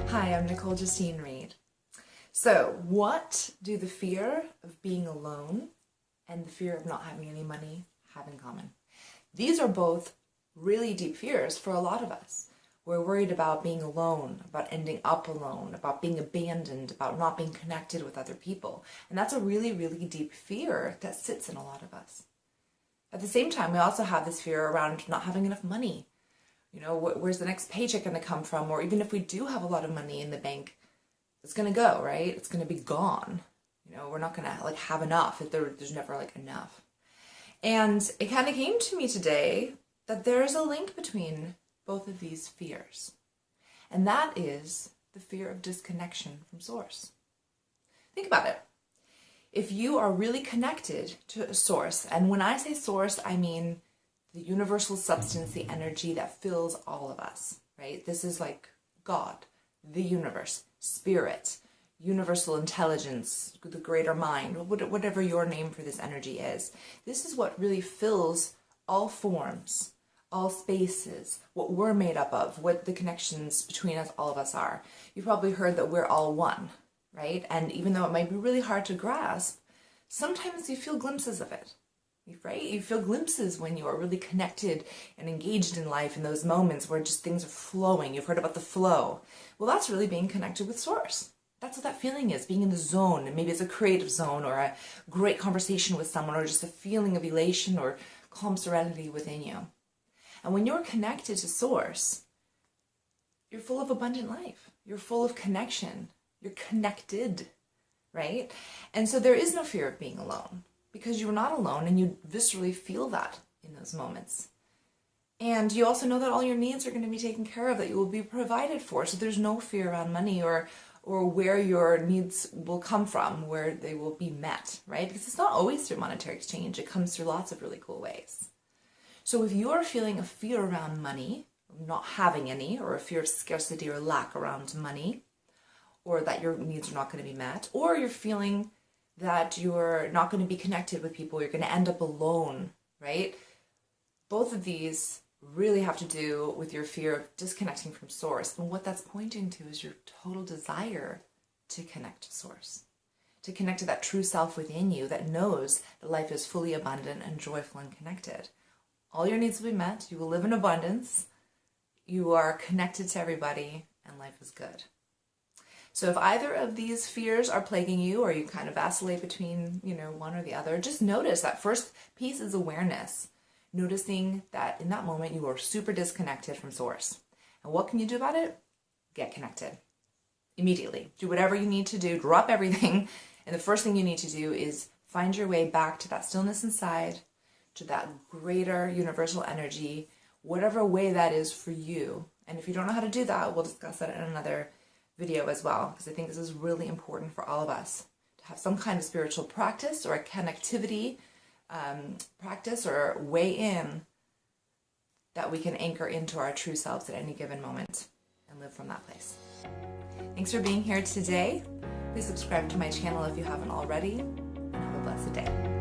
Hi, I'm Nicole Justine Reed. So, what do the fear of being alone and the fear of not having any money have in common? These are both really deep fears for a lot of us. We're worried about being alone, about ending up alone, about being abandoned, about not being connected with other people. And that's a really, really deep fear that sits in a lot of us. At the same time, we also have this fear around not having enough money. You know, where's the next paycheck going to come from? Or even if we do have a lot of money in the bank, it's going to go, right? It's going to be gone. You know, we're not going to have enough. There's never enough. And it kind of came to me today that there's a link between both of these fears. And that is the fear of disconnection from source. Think about it. If you are really connected to a source, and when I say source, I mean the universal substance, the energy that fills all of us, right? This is like God, the universe, spirit, universal intelligence, the greater mind, whatever your name for this energy is. This is what really fills all forms, all spaces, what we're made up of, what the connections between us, all of us are. You've probably heard that we're all one, right? And even though it might be really hard to grasp, sometimes you feel glimpses of it. Right? You feel glimpses when you are really connected and engaged in life in those moments where just things are flowing. You've heard about the flow. Well, that's really being connected with source. That's what that feeling is, being in the zone. And maybe it's a creative zone or a great conversation with someone or just a feeling of elation or calm serenity within you. And when you're connected to source, you're full of abundant life. You're full of connection. You're connected, right? And so there is no fear of being alone, because you're not alone and you viscerally feel that in those moments. And you also know that all your needs are going to be taken care of, that you will be provided for. So there's no fear around money or where your needs will come from, where they will be met, right? Because it's not always through monetary exchange. It comes through lots of really cool ways. So if you're feeling a fear around money, not having any, or a fear of scarcity or lack around money, or that your needs are not going to be met, or you're feeling that you're not going to be connected with people, you're going to end up alone, right? Both of these really have to do with your fear of disconnecting from source. And what that's pointing to is your total desire to connect to source, to connect to that true self within you that knows that life is fully abundant and joyful and connected. All your needs will be met. You will live in abundance. You are connected to everybody and life is good. So if either of these fears are plaguing you or you kind of vacillate between, one or the other, just notice that first piece is awareness. Noticing that in that moment you are super disconnected from source. And what can you do about it? Get connected. Immediately. Do whatever you need to do. Drop everything. And the first thing you need to do is find your way back to that stillness inside, to that greater universal energy, whatever way that is for you. And if you don't know how to do that, we'll discuss that in another video as well, because I think this is really important for all of us to have some kind of spiritual practice or a connectivity practice or way in that we can anchor into our true selves at any given moment and live from that place. Thanks for being here today. Please subscribe to my channel if you haven't already, and have a blessed day.